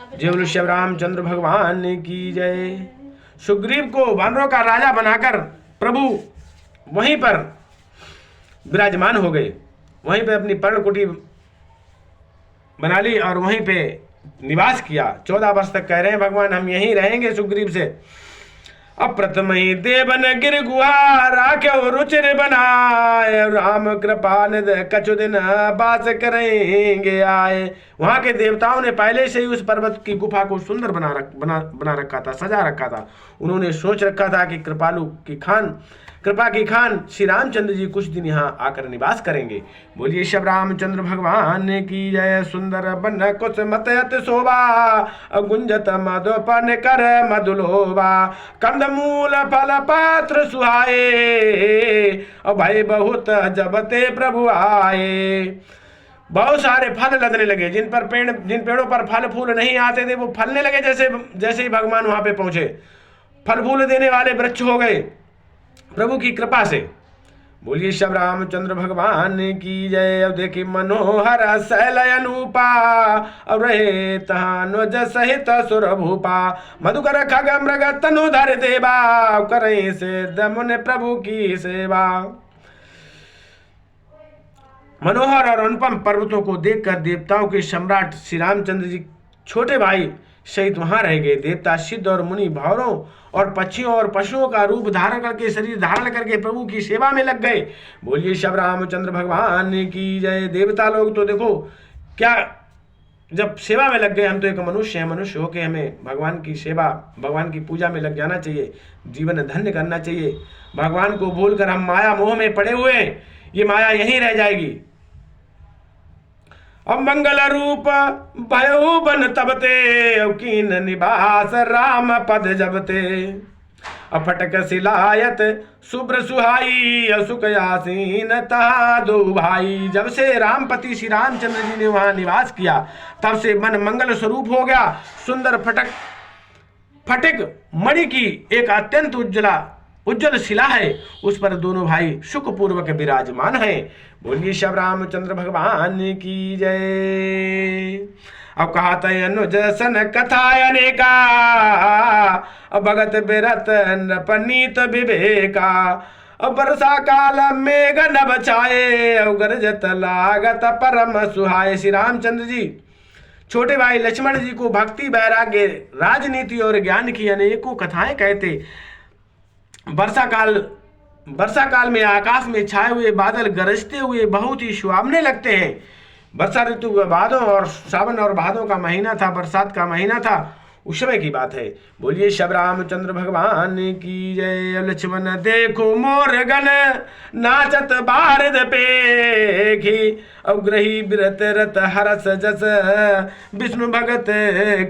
जय बोलो श्री रामचंद्र भगवान की जय। सुग्रीव को वानरों का राजा बनाकर प्रभु वहीं पर विराजमान हो गए, वहीं पे अपनी पर्णकुटी बना ली और वहीं पे निवास किया। 14 वर्ष तक कह रहे हैं भगवान हम यहीं रहेंगे सुग्रीव से। अप्रथम ही देवन गिर गुहा राख्यो रुचिर बनाए, राम कृपा निध कछु दिन बास करेंगे आए। वहां के देवताओं ने पहले से ही उस पर्वत की गुफा को सुंदर बना रखा था, सजा रखा था। उन्होंने सोच रखा था कि कृपा की खान श्री रामचंद्र जी कुछ दिन यहाँ आकर निवास करेंगे। बोलिए श्री रामचंद्र भगवान की जय। सुंदर बन कुछ मतयत शोभा, गुंजत मधुपन कर मधुलोभा, कंदमूल फल पात्र सुहाए, भय बहुत जब ते प्रभु आए। बहुत सारे फल लगने लगे, जिन पेड़ों पर फल फूल नहीं आते थे वो फलने लगे। जैसे ही भगवान वहां पे पहुंचे फल फूल देने वाले वृक्ष हो गए प्रभु की कृपा से। बोलिए श्री रामचंद्र भगवान की जय। अब देखिए मनोहर शैल अनूपा, अब रहे तहानुज सहित सुर भूपा, मधुकर खग मृग तनुधर देवा, करें से दमुन प्रभु की सेवा। मनोहर और अनुपम पर्वतों को देखकर देवताओं के सम्राट श्री रामचंद्र जी छोटे भाई सहित वहां रह गए। देवता सिद्ध और मुनि भौरों और पक्षियों और पशुओं का रूप धारण करके शरीर धारण करके प्रभु की सेवा में लग गए। बोलिए श्री रामचंद्र भगवान की जय। देवता लोग तो देखो क्या जब सेवा में लग गए, हम तो एक मनुष्य हैं, मनुष्य होके हमें भगवान की सेवा भगवान की पूजा में लग जाना चाहिए, जीवन धन्य करना चाहिए। भगवान को भूलकर हम माया मोह में पड़े हुए हैं, ये माया यहीं रह जाएगी। अब मंगल रूप भयो बन तबते, कीन निवास राम पद जबते, अफटक सिलायत शुभ्र सुहाई, सुख आसीन तहा दो भाई। जब से रामपति श्री रामचंद्र जी ने वहां निवास किया तब से मन मंगल स्वरूप हो गया। सुंदर फटिक मणि की एक अत्यंत उज्जवल शिला है, उस पर दोनों भाई सुखपूर्वक विराजमान हैं। बोलिए श्री रामचंद्र भगवान की जय। अब कहा अनुज सन कथा अनेका, भगत बिरत नृपनीत विवेका, वर्षा काल मेघ नभ छाए, गरजत लागत परम सुहाए। श्री रामचंद्र जी छोटे भाई लक्ष्मण जी को भक्ति वैराग्य राजनीति और ज्ञान की अनेकों कथाएं कहते। वर्षा काल में आकाश में छाए हुए बादल गरजते हुए बहुत ही सुहावने लगते हैं। वर्षा ऋतु भादों और सावन और भादों का महीना था, बरसात का महीना था, उस समय की बात है। बोलिए श्री रामचंद्र भगवान की जय। लक्ष्मण देखो मोर गण नाचत बारद पेखी, अवग्रही बिरत रत हरस जस, विष्णु भगत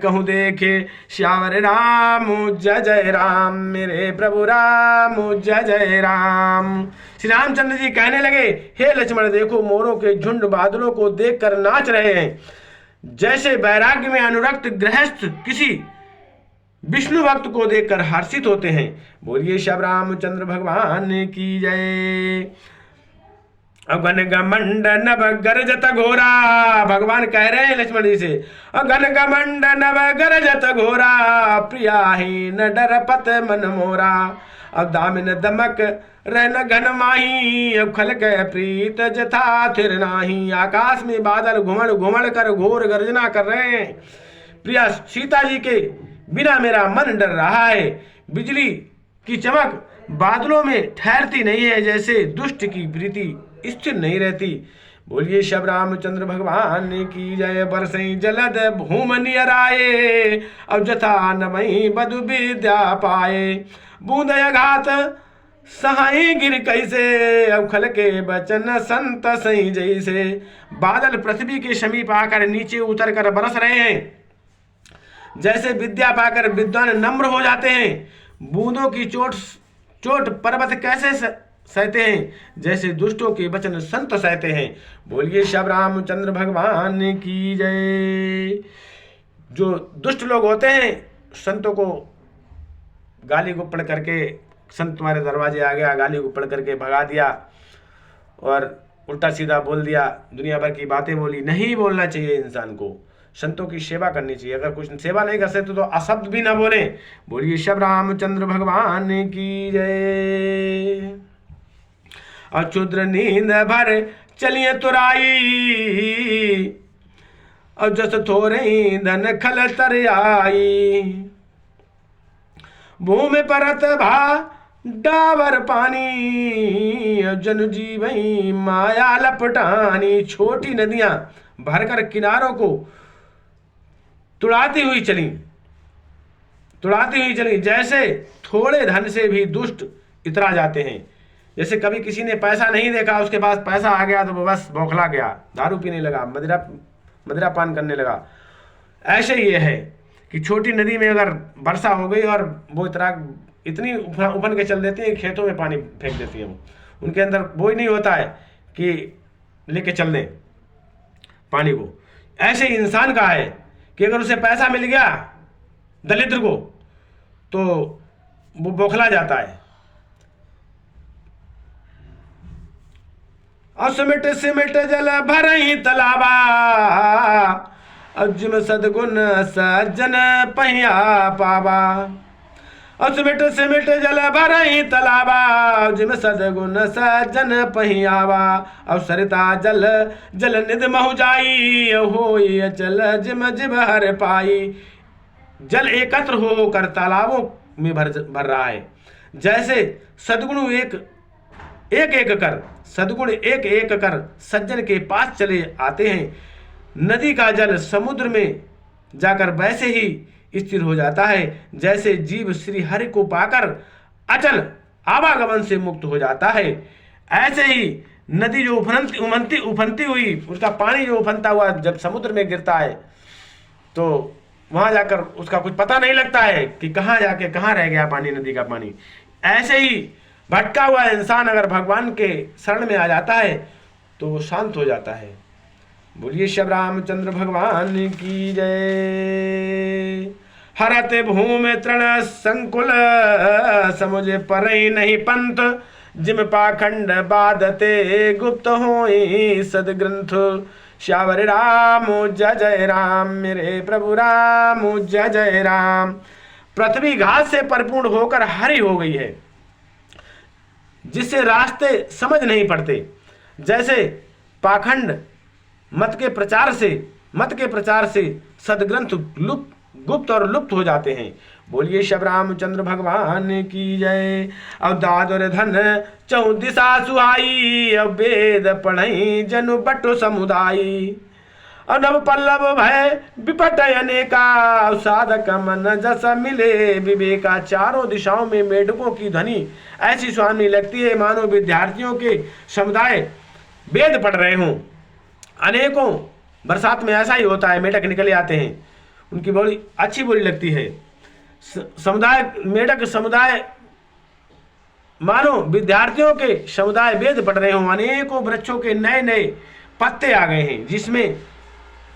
कहूँ देखे, श्यावर राम जय जय राम, मेरे प्रभु राम जय जय राम। श्री रामचंद्र जी कहने लगे हे लक्ष्मण देखो मोरों के झुंड बादलों को देखकर नाच रहे हैं, जैसे वैराग्य में अनुरक्त गृहस्थ किसी विष्णु भक्त को देखकर हर्षित होते हैं। बोलिए श्री रामचंद्र भगवान की जय। अगन गमंड नभ गरजत घोरा, भगवान कह रहे हैं लक्ष्मण जी से, अगन गमंड नभ गरजत घोरा, प्रियाहीन डर पत मन मोरा, अब दामिन दमक रहन घन माही, अब खल के प्रीत जथा थिर नाही। आकाश में बादल घुमड़ कर घोर गर्जना कर रहे हैं। प्रिया सीता जी के बिना मेरा मन डर रहा है। बिजली की चमक बादलों में ठहरती नहीं है, जैसे दुष्ट की प्रीति स्थिर नहीं रहती। बोलिए श्री रामचंद्र भगवान की जय। बरसई जलद भूम नियराए, अब जथा नमई बधु विद्या पाए, बूंद घात सहाई गिर कैसे, अब खल के बचन संत सही जैसे। बादल पृथ्वी के समीप आकर नीचे उतर कर बरस रहे हैं, जैसे विद्या पाकर विद्वान नम्र हो जाते हैं। बूंदों की चोट पर्वत कैसे सहते हैं, जैसे दुष्टों के वचन संत सहते हैं। बोलिए श्री रामचंद्र भगवान की जय। जो दुष्ट लोग होते हैं संतों को गाली गुप्पड़ करके, संत तुम्हारे दरवाजे आ गया, गाली गुप्पड़ करके भगा दिया और उल्टा सीधा बोल दिया, दुनिया भर की बातें बोली। नहीं बोलना चाहिए इंसान को। संतों की सेवा करनी चाहिए। अगर कुछ सेवा नहीं कर सकते तो अशब्द भी ना बोले। बोलिए श्री रामचंद्र भगवान की जय। और क्षुद्र नींद भर चलिए तुराई, और जस थोरे ईंधन खल तर आई। भूमि परत भा डावर पानी, जन जीवई माया लपटानी। छोटी नदियां भरकर किनारों को तुड़ाती हुई चली, जैसे थोड़े धन से भी दुष्ट इतरा जाते हैं। जैसे कभी किसी ने पैसा नहीं देखा, उसके पास पैसा आ गया तो वो बस बौखला गया, दारू पीने लगा, मदिरा पान करने लगा। ऐसे ये है कि छोटी नदी में अगर वर्षा हो गई और वो इतनी उफन के चल देती है, खेतों में पानी फेंक देती है। उनके अंदर वो ही नहीं होता है कि लेके चल दें पानी को। ऐसे ही इंसान का है कि अगर उसे पैसा मिल गया दलिद्र को तो वो बौखला जाता है। सिमट सिमट जल भरई तलाबा, जिम सदगुण सज्जन पहिया पावा। सिमट सिमट जल भरई तलाबा, जिम सदगुण सज्जन पहियावा। अब सरिता जल जल निध महु जाई, होई अचल जिम जिम हर पाई। जल एकत्र होकर तालाबों में भर रहा है। जैसे सदगुण सदगुण एक एक कर सज्जन के पास चले आते हैं, नदी का जल समुद्र में जाकर वैसे ही स्थिर हो जाता है जैसे जीव श्री हरि को पाकर अचल आवागमन से मुक्त हो जाता है। ऐसे ही नदी जो उफनती हुई, उसका पानी जो उफनता हुआ जब समुद्र में गिरता है तो वहां जाकर उसका कुछ पता नहीं लगता है कि कहाँ जाके कहाँ रह गया पानी, नदी का पानी। ऐसे ही भटका हुआ इंसान अगर भगवान के शरण में आ जाता है तो वो शांत हो जाता है। बोलिए श्री रामचंद्र भगवान की जय। हरते भूमि तृण संकुल, समुझे परई नहीं पंथ। जिम पाखंड बाधते गुप्त होई सदग्रंथ। श्यावर राम जय जय राम, मेरे प्रभु राम जय जय राम। पृथ्वी घास से परिपूर्ण होकर हरी हो गई है, जिससे रास्ते समझ नहीं पड़ते। जैसे पाखंड मत के प्रचार से सदग्रंथ गुप्त और लुप्त हो जाते हैं। बोलिए श्री रामचंद्र भगवान की जय। अब दादर धन चौ दिशा सुहाई, अब वेद पढ़ई जनु बटो समुदायी। और नव पल्लव भय विपट अनेका, साधक मन जस मिले विवेका। चारों दिशाओं में मेढकों की ध्वनि ऐसी सुहानी लगती है मानो विद्यार्थियों के समुदाय वेद पढ़ रहे हों। अनेकों बरसात में ऐसा ही होता है, मेढक निकले आते हैं, उनकी बड़ी अच्छी बोली लगती है। मेढक समुदाय मानो विद्यार्थियों के समुदाय वेद पढ़ रहे हों। अनेकों वृक्षों के नए नए पत्ते आ गए हैं, जिसमें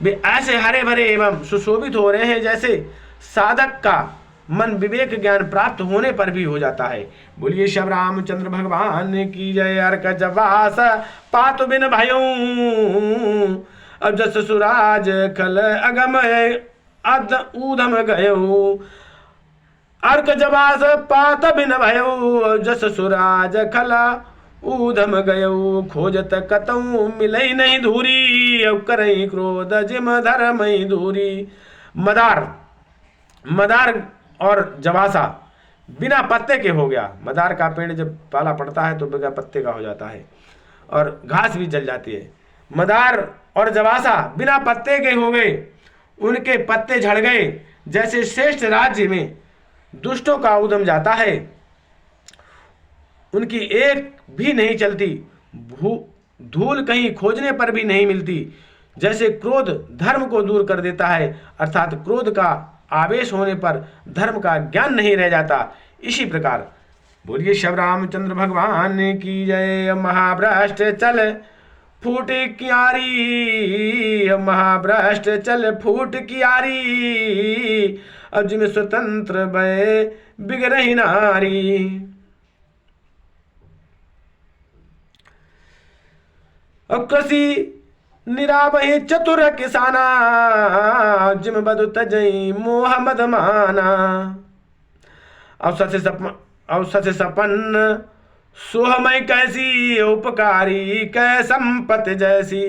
वे ऐसे हरे भरे एवं सुशोभित हो रहे हैं जैसे साधक का मन विवेक ज्ञान प्राप्त होने पर भी हो जाता है। बोलिए श्री रामचंद्र भगवान की जय। अर्क जवास पात बिन भयो, अब जस सुराज खल अगम अद ऊधम गयो। अर्क जवास पात बिन भयो, जस सुराज खला ऊधम गयो। खोजत कतऊ मिलई नहीं धूरी, अब करई क्रोध जिम धरमई दूरी। मदार और जवासा बिना पत्ते के हो गया। मदार का पेड़ जब पाला पड़ता है तो बिना पत्ते का हो जाता है और घास भी जल जाती है। मदार और जवासा बिना पत्ते के हो गए, उनके पत्ते झड़ गए। जैसे श्रेष्ठ राज्य में दुष्टों का उद्यम जाता है, उनकी एक भी नहीं चलती, धूल कहीं खोजने पर भी नहीं मिलती। जैसे क्रोध धर्म को दूर कर देता है, अर्थात क्रोध का आवेश होने पर धर्म का ज्ञान नहीं रह जाता। इसी प्रकार बोलिए श्री रामचंद्र भगवान की जय। महाभ्रष्ट चल फूट कियारी, महाभ्रष्ट चल फूट कियारी। अब जिम स्वतंत्र भय बिगड़ही नारी। कृषि निरावहि चतुर किसाना, जिम बदु तजई मोह मद माना। अवसर सपन्न सोहमय कैसी, उपकारी कै संपत्ति जैसी।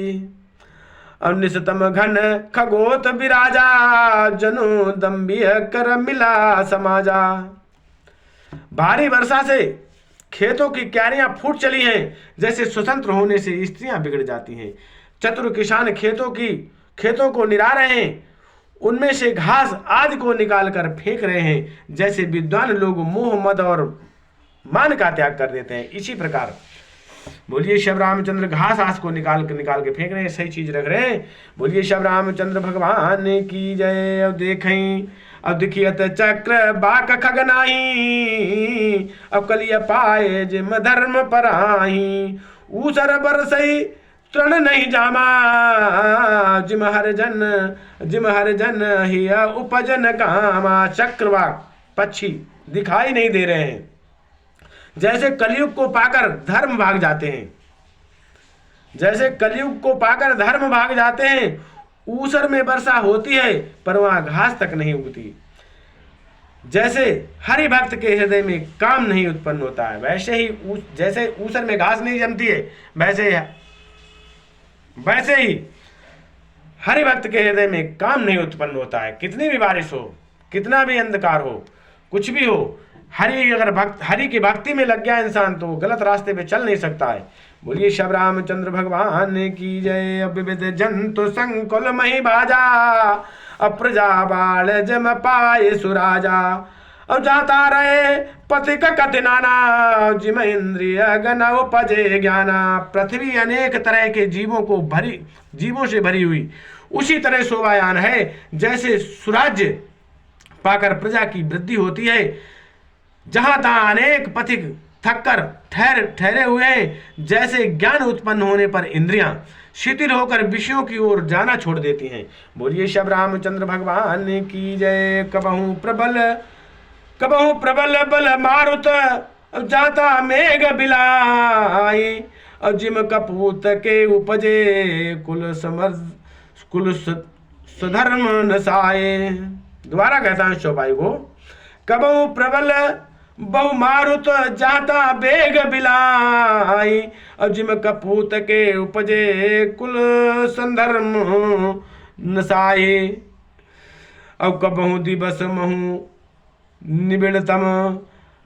निशतम घन खगोत विराजा, जनु दम्बिय कर मिला समाजा। भारी वर्षा से खेतों की क्यारियां फूट चली हैं, जैसे स्वतंत्र होने से स्त्रियां बिगड़ जाती हैं। चतुर किसान खेतों को निरा रहे हैं, उनमें से घास आदि को निकाल कर फेंक रहे हैं, जैसे विद्वान लोग मोह मद और मान का त्याग कर देते हैं। इसी प्रकार बोलिए श्री रामचंद्र घास आस को निकाल के फेंक रहे हैं, सही चीज रख रहे हैं। बोलिए श्री रामचंद्र भगवान की जय। अब देखें, अब दिखियत चक्र बाक खगनाही, अब कलिय पाए जिम धर्म पराही। ऊसर बरसई तृण नहीं जामा, जिम हर जन ही उपजन कामा। चक्रवाक पक्षी दिखाई नहीं दे रहे हैं, जैसे कलयुग को पाकर धर्म भाग जाते हैं, जैसे कलयुग को पाकर धर्म भाग जाते हैं। ऊसर में वर्षा होती है पर वहां घास तक नहीं उगती। जैसे हरि भक्त के हृदय में काम नहीं उत्पन्न होता है, वैसे ही जैसे ऊसर में घास नहीं जमती है, वैसे ही हरि भक्त के हृदय में काम नहीं उत्पन्न होता है। कितनी भी बारिश हो, कितना भी अंधकार हो, कुछ भी हो, हरि की भक्ति में लग गया इंसान तो गलत रास्ते पे चल नहीं सकता है। बोलिए श्री रामचंद्र भगवान की जय। अब विविध जंतु संकुल मही भाजा, अप्रजा बाल जम पाए सुराजा। अब जाता रहे पथिक कति नाना, जिम इंद्रिय गण उपजे ज्ञाना। पृथ्वी अनेक तरह के जीवों से भरी हुई उसी तरह शोभायान है, जैसे सुराज्य पाकर प्रजा की वृद्धि होती है। जहां तहां अनेक पथिक थककर ठहरे हुए हैं, जैसे ज्ञान उत्पन्न होने पर इंद्रियां शिथिल होकर विषयों की ओर जाना छोड़ देती हैं। बोलिए श्री रामचंद्र भगवान की जय। कबहू प्रबल बल मारुत, जाता मेघ बिलाई। और जिम कपूत के उपजे, कुल सुधर्म नसाए। दोबारा कहता हूं चौपाई को। कबहू प्रबल बहु मारुत, जाता बेग बिलाई। और जिम कपूत के उपजे, कुल संधर्म नसाए। अब कबहू दिवस महू निबिड़तम,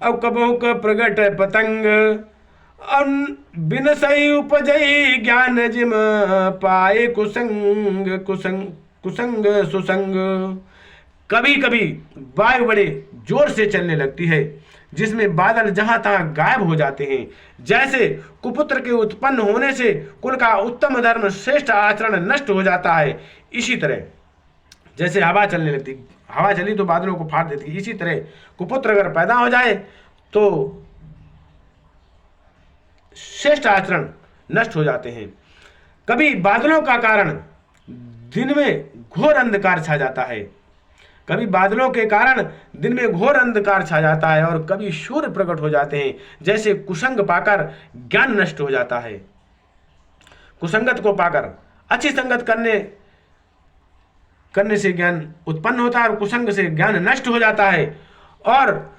अब कबहू का प्रगट पतंग। बिन सही उपजई ज्ञान, जिम पाए कुसंग सुसंग। कभी कभी वायु बड़े जोर से चलने लगती है, जिसमें बादल जहां तहां गायब हो जाते हैं। जैसे कुपुत्र के उत्पन्न होने से कुल का उत्तम धर्म श्रेष्ठ आचरण नष्ट हो जाता है, इसी तरह जैसे हवा चलने लगती, हवा चली तो बादलों को फाड़ देती, इसी तरह कुपुत्र अगर पैदा हो जाए तो श्रेष्ठ आचरण नष्ट हो जाते हैं। कभी बादलों का कारण दिन में घोर अंधकार छा जाता है, कभी बादलों के कारण दिन में घोर अंधकार छा जाता है, और कभी सूर्य प्रकट हो जाते हैं, जैसे कुसंग पाकर ज्ञान नष्ट हो जाता है। कुसंगत को पाकर अच्छी संगत करने से ज्ञान उत्पन्न होता है, और कुसंग से ज्ञान नष्ट हो जाता है, और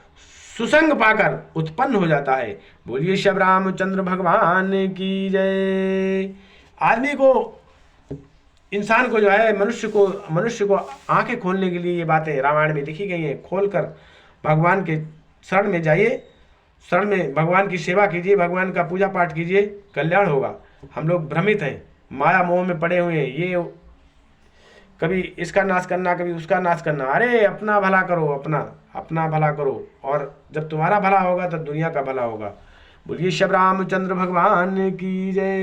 सुसंग पाकर उत्पन्न हो जाता है। बोलिए श्री रामचंद्र भगवान की जय। आदमी को, इंसान को जो है, मनुष्य को आंखें खोलने के लिए ये बातें रामायण में लिखी गई हैं। खोलकर भगवान के शरण में जाइए, शरण में भगवान की सेवा कीजिए, भगवान का पूजा पाठ कीजिए, कल्याण होगा। हम लोग भ्रमित हैं, माया मोह में पड़े हुए हैं, ये कभी इसका नाश करना, कभी उसका नाश करना। अरे अपना भला करो, अपना भला करो, और जब तुम्हारा भला होगा तो दुनिया का भला होगा। बोलिए श्री रामचंद्र भगवान की जय।